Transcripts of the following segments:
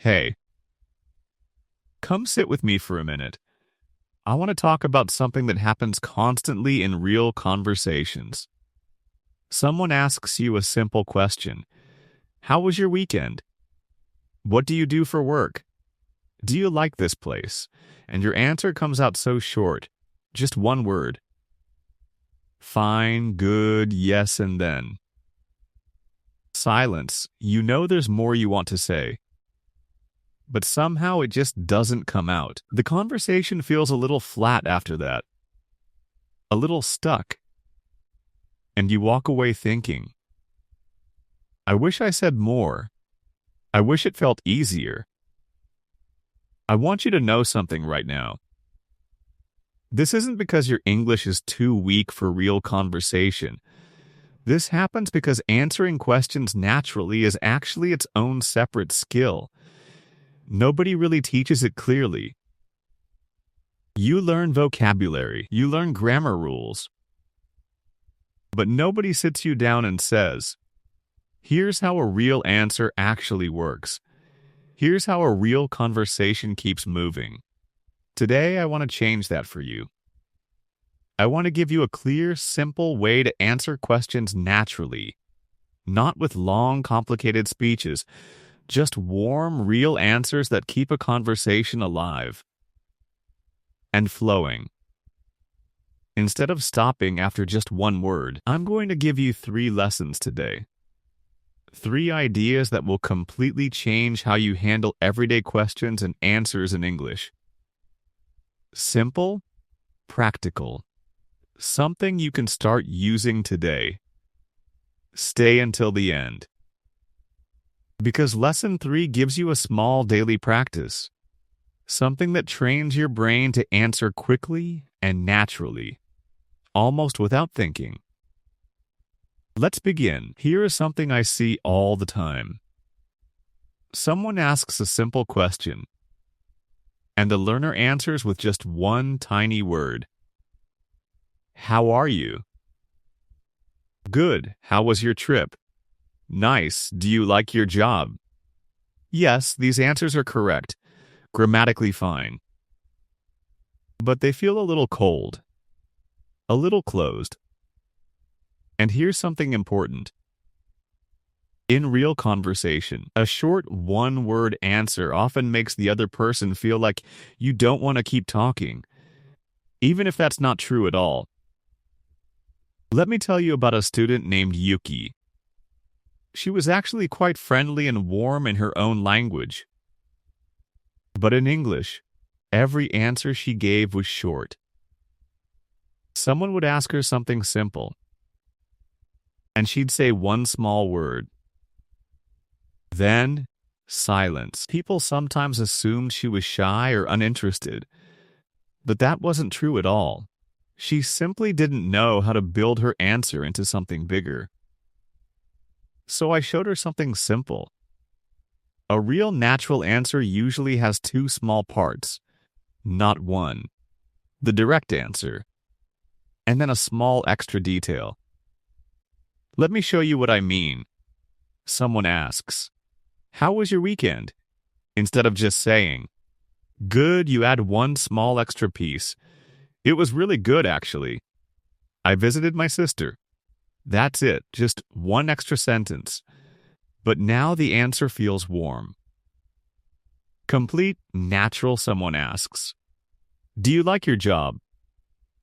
Hey, come sit with me for a minute. I want to talk about something that happens constantly in real conversations. Someone asks you a simple question. How was your weekend? What do you do for work? Do you like this place? And your answer comes out so short. Just one word. Fine, good, yes, and then. Silence. You know there's more you want to say. But somehow it just doesn't come out. The conversation feels a little flat after that. A little stuck. And you walk away thinking, I wish I said more. I wish it felt easier. I want you to know something right now. This isn't because your English is too weak for real conversation. This happens because answering questions naturally is actually its own separate skill. Nobody really teaches it clearly. You learn vocabulary, you learn grammar rules. But nobody sits you down and says, here's how a real answer actually works. Here's how a real conversation keeps moving. Today, I want to change that for you. I want to give you a clear, simple way to answer questions naturally, not with long, complicated speeches, just warm, real answers that keep a conversation alive and flowing. Instead of stopping after just one word, I'm going to give you 3 lessons today. 3 ideas that will completely change how you handle everyday questions and answers in English. Simple, practical, something you can start using today. Stay until the end. Because lesson 3 gives you a small daily practice, something that trains your brain to answer quickly and naturally, almost without thinking. Let's begin. Here is something I see all the time. Someone asks a simple question, and the learner answers with just one tiny word. How are you? Good. How was your trip? Nice. Do you like your job? Yes, these answers are correct, grammatically fine. But they feel a little cold, a little closed. And here's something important. In real conversation, a short one-word answer often makes the other person feel like you don't want to keep talking, even if that's not true at all. Let me tell you about a student named Yuki. She was actually quite friendly and warm in her own language. But in English, every answer she gave was short. Someone would ask her something simple, and she'd say one small word. Then, silence. People sometimes assumed she was shy or uninterested, but that wasn't true at all. She simply didn't know how to build her answer into something bigger. So I showed her something simple. A real natural answer usually has 2 small parts, not one. The direct answer, and then a small extra detail. Let me show you what I mean. Someone asks, how was your weekend? Instead of just saying, good, you add one small extra piece. It was really good, actually. I visited my sister. That's it, just one extra sentence. But now the answer feels warm. Complete, natural, someone asks, do you like your job?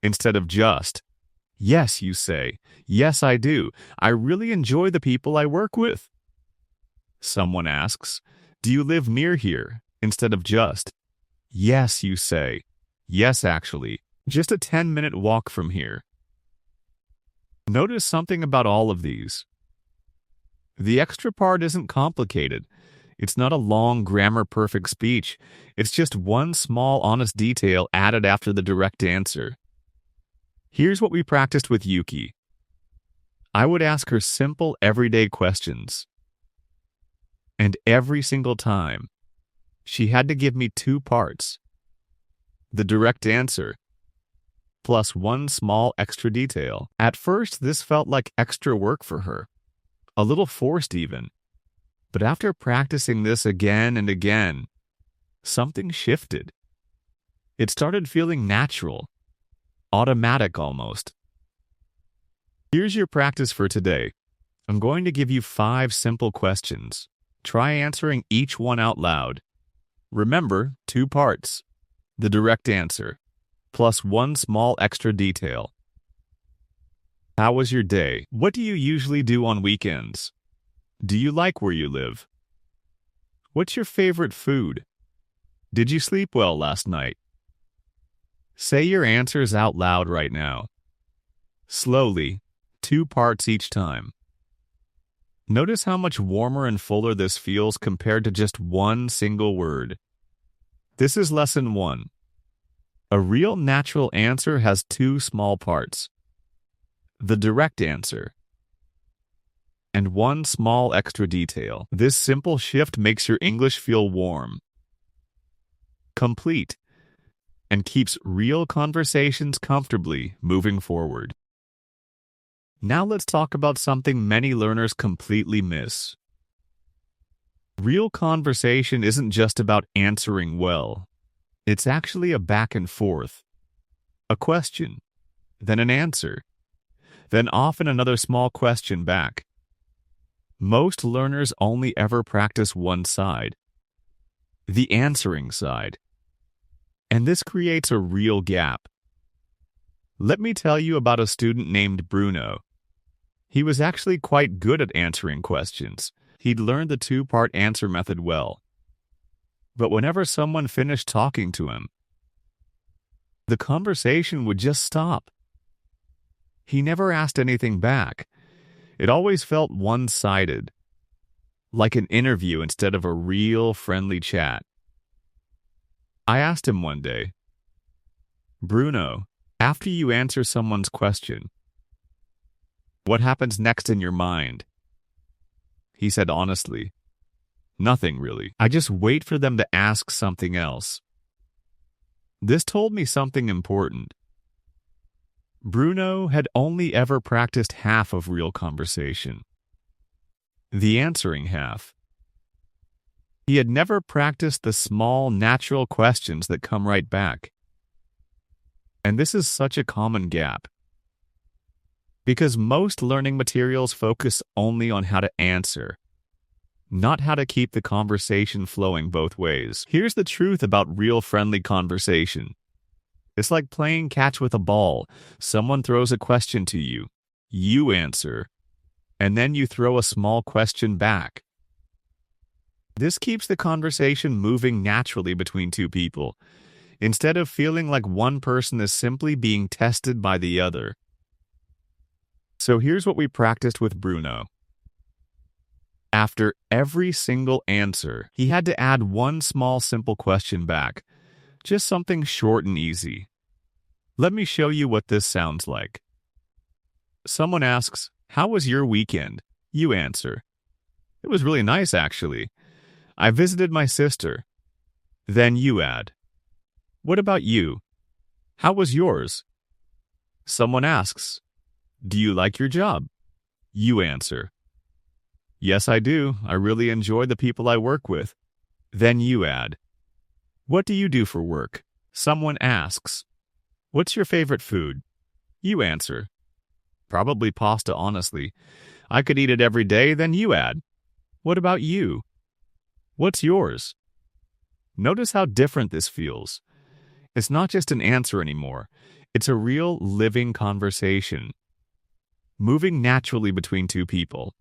Instead of just, yes, you say, yes, I do. I really enjoy the people I work with. Someone asks, do you live near here? Instead of just, yes, you say, yes, actually, just a 10-minute walk from here. Notice something about all of these. The extra part isn't complicated. It's not a long grammar-perfect speech. It's just one small honest detail added after the direct answer. Here's what we practiced with Yuki. I would ask her simple, everyday questions. And every single time, she had to give me 2 parts. The direct answer, plus one small extra detail. At first, this felt like extra work for her, a little forced even. But after practicing this again and again, something shifted. It started feeling natural, automatic almost. Here's your practice for today. I'm going to give you 5 simple questions. Try answering each one out loud. Remember, 2 parts. The direct answer, plus 1 small extra detail. How was your day? What do you usually do on weekends? Do you like where you live? What's your favorite food? Did you sleep well last night? Say your answers out loud right now. Slowly, 2 parts each time. Notice how much warmer and fuller this feels compared to just one single word. This is lesson 1. A real natural answer has 2 small parts. The direct answer, and 1 small extra detail. This simple shift makes your English feel warm, complete, and keeps real conversations comfortably moving forward. Now let's talk about something many learners completely miss. Real conversation isn't just about answering well. It's actually a back and forth. A question, then an answer, then often another small question back. Most learners only ever practice one side, the answering side. And this creates a real gap. Let me tell you about a student named Bruno. He was actually quite good at answering questions. He'd learned the 2-part answer method well. But whenever someone finished talking to him, the conversation would just stop. He never asked anything back. It always felt one-sided, like an interview instead of a real friendly chat. I asked him one day, "Bruno, after you answer someone's question, what happens next in your mind?" He said honestly, "Nothing really. I just wait for them to ask something else." This told me something important. Bruno had only ever practiced half of real conversation, the answering half. He had never practiced the small, natural questions that come right back. And this is such a common gap, because most learning materials focus only on how to answer, not how to keep the conversation flowing both ways. Here's the truth about real friendly conversation. It's like playing catch with a ball. Someone throws a question to you, you answer, and then you throw a small question back. This keeps the conversation moving naturally between 2 people, instead of feeling like one person is simply being tested by the other. So here's what we practiced with Bruno. After every single answer, he had to add 1 small simple question back, just something short and easy. Let me show you what this sounds like. Someone asks, "How was your weekend?" You answer, "It was really nice, actually. I visited my sister." Then you add, "What about you? How was yours?" Someone asks, "Do you like your job?" You answer, "Yes, I do. I really enjoy the people I work with." Then you add, "What do you do for work?" Someone asks, "What's your favorite food?" You answer, "Probably pasta, honestly. I could eat it every day." Then you add, "What about you? What's yours?" Notice how different this feels. It's not just an answer anymore. It's a real living conversation, moving naturally between 2 people,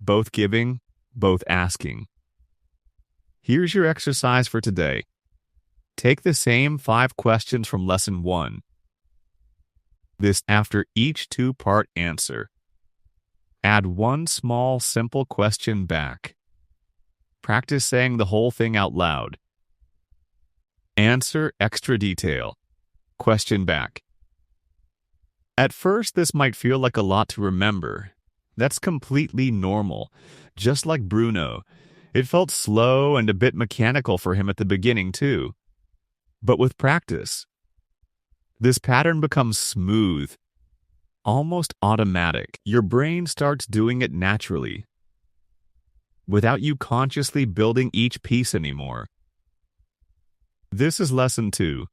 both giving, both asking. Here's your exercise for today. Take the same 5 questions from lesson 1. This after each 2-part answer. Add 1 small, simple question back. Practice saying the whole thing out loud. Answer extra detail. Question back. At first, this might feel like a lot to remember. That's completely normal. Just like Bruno, it felt slow and a bit mechanical for him at the beginning, too. But with practice, this pattern becomes smooth, almost automatic. Your brain starts doing it naturally. without you consciously building each piece anymore. This is lesson 2.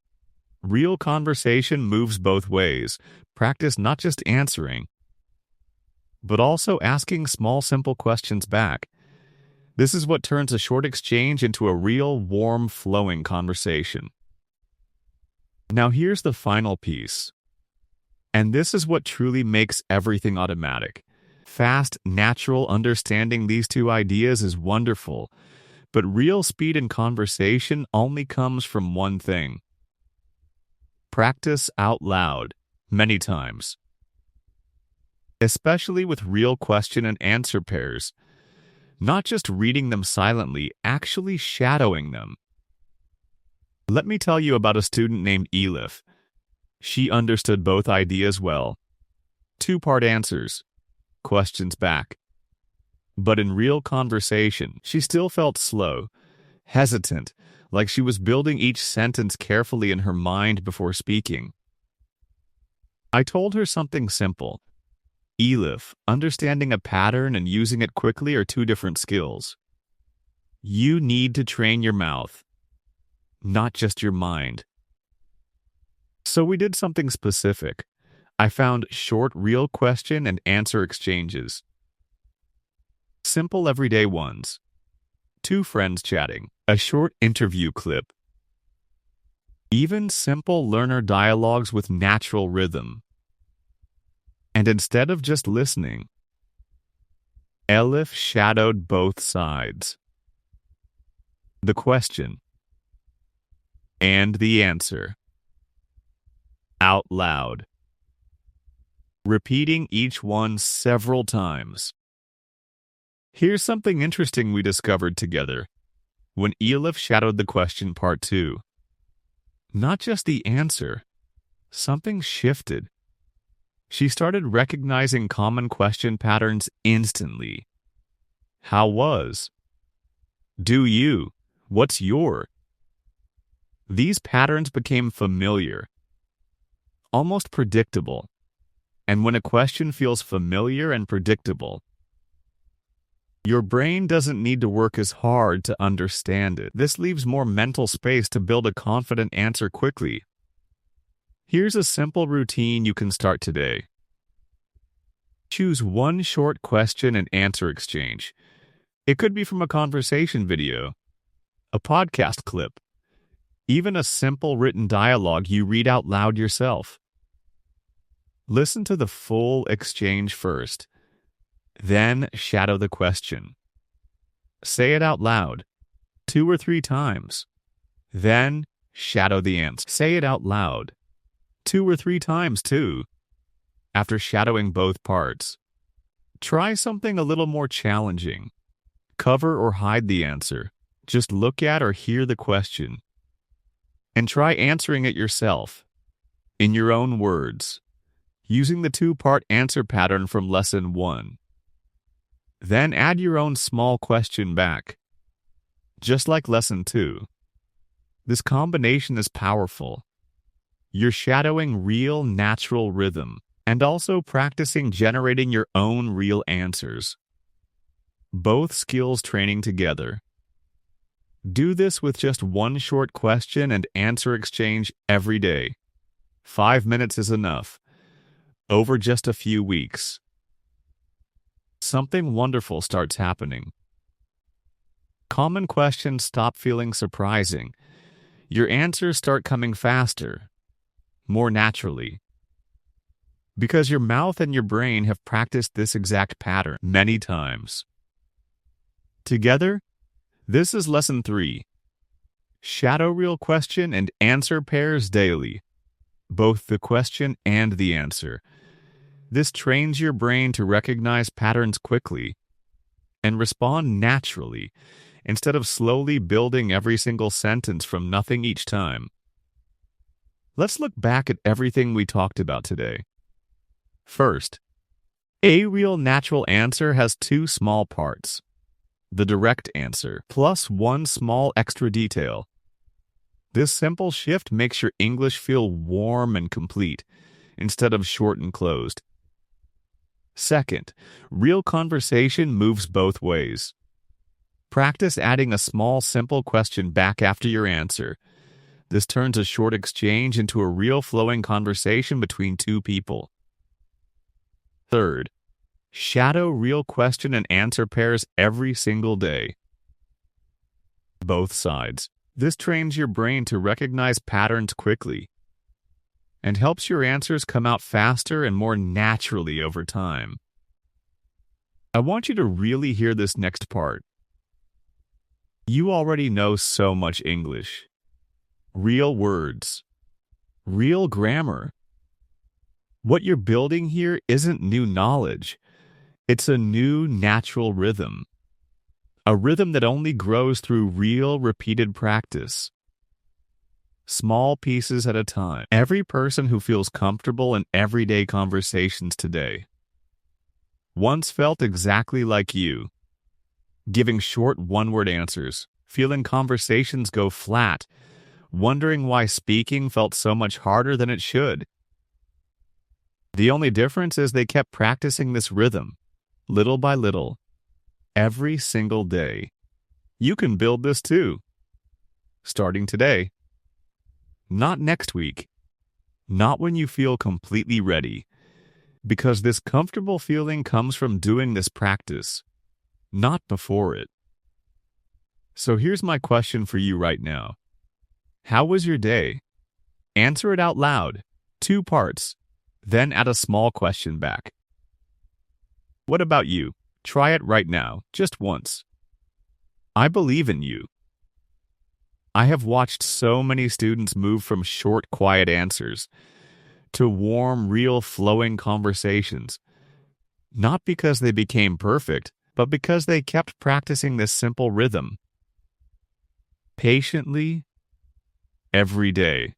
Real conversation moves both ways. Practice not just answering, but also asking small, simple questions back. This is what turns a short exchange into a real, warm, flowing conversation. Now here's the final piece. And this is what truly makes everything automatic. Fast, natural understanding these two ideas is wonderful, but real speed in conversation only comes from one thing. Practice out loud, many times. Especially with real question and answer pairs. Not just reading them silently, actually shadowing them. Let me tell you about a student named Elif. She understood both ideas well. 2-part answers, questions back. But in real conversation, she still felt slow, hesitant, like she was building each sentence carefully in her mind before speaking. I told her something simple. Elif, understanding a pattern and using it quickly are 2 different skills. You need to train your mouth, not just your mind. So we did something specific. I found short real question and answer exchanges. Simple everyday ones. 2 friends chatting. A short interview clip. Even simple learner dialogues with natural rhythm. And instead of just listening, Elif shadowed both sides. The question and the answer. Out loud. Repeating each one several times. Here's something interesting we discovered together. When Elif shadowed the question part 2, not just the answer, something shifted. She started recognizing common question patterns instantly. How was? Do you? What's your? These patterns became familiar, almost predictable. And when a question feels familiar and predictable, your brain doesn't need to work as hard to understand it. This leaves more mental space to build a confident answer quickly. Here's a simple routine you can start today. Choose one short question and answer exchange. It could be from a conversation video, a podcast clip, even a simple written dialogue you read out loud yourself. Listen to the full exchange first. Then shadow the question. Say it out loud 2 or 3 times. Then shadow the answer. Say it out loud 2 or 3 times too, after shadowing both parts. Try something a little more challenging. Cover or hide the answer. Just look at or hear the question. And try answering it yourself, in your own words, using the 2-part answer pattern from lesson 1. Then add your own small question back. Just like lesson 2. This combination is powerful. You're shadowing real, natural rhythm and also practicing generating your own real answers. Both skills training together. Do this with just one short question and answer exchange every day. 5 minutes is enough. Over just a few weeks. Something wonderful starts happening. Common questions stop feeling surprising. Your answers start coming faster, more naturally. Because your mouth and your brain have practiced this exact pattern many times. Together, this is lesson 3. Shadow real question and answer pairs daily. Both the question and the answer. This trains your brain to recognize patterns quickly and respond naturally instead of slowly building every single sentence from nothing each time. Let's look back at everything we talked about today. First, a real natural answer has 2 small parts. The direct answer plus 1 small extra detail. This simple shift makes your English feel warm and complete instead of short and closed. Second, real conversation moves both ways. Practice adding a small, simple question back after your answer. This turns a short exchange into a real flowing conversation between two people. Third, shadow real question and answer pairs every single day. Both sides. This trains your brain to recognize patterns quickly and helps your answers come out faster and more naturally over time. I want you to really hear this next part. You already know so much English. Real words. Real grammar. What you're building here isn't new knowledge. It's a new natural rhythm. A rhythm that only grows through real, repeated practice. Small pieces at a time. Every person who feels comfortable in everyday conversations today once felt exactly like you, giving short one-word answers, feeling conversations go flat, wondering why speaking felt so much harder than it should. The only difference is they kept practicing this rhythm, little by little, every single day. You can build this too, starting today. Not next week, not when you feel completely ready, because this comfortable feeling comes from doing this practice, not before it. So here's my question for you right now. How was your day? Answer it out loud, 2 parts, then add a small question back. What about you? Try it right now, just once. I believe in you. I have watched so many students move from short, quiet answers to warm, real, flowing conversations. Not because they became perfect, but because they kept practicing this simple rhythm. Patiently, every day.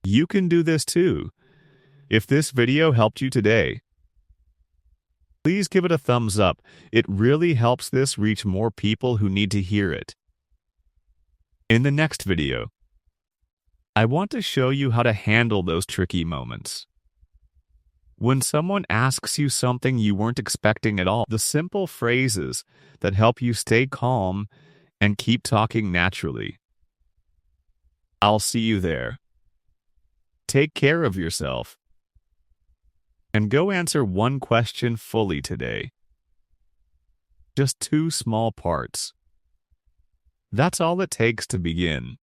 You can do this too. If this video helped you today, please give it a thumbs up. It really helps this reach more people who need to hear it. In the next video, I want to show you how to handle those tricky moments. When someone asks you something you weren't expecting at all, the simple phrases that help you stay calm and keep talking naturally. I'll see you there. Take care of yourself. And go answer one question fully today. Just 2 small parts. That's all it takes to begin.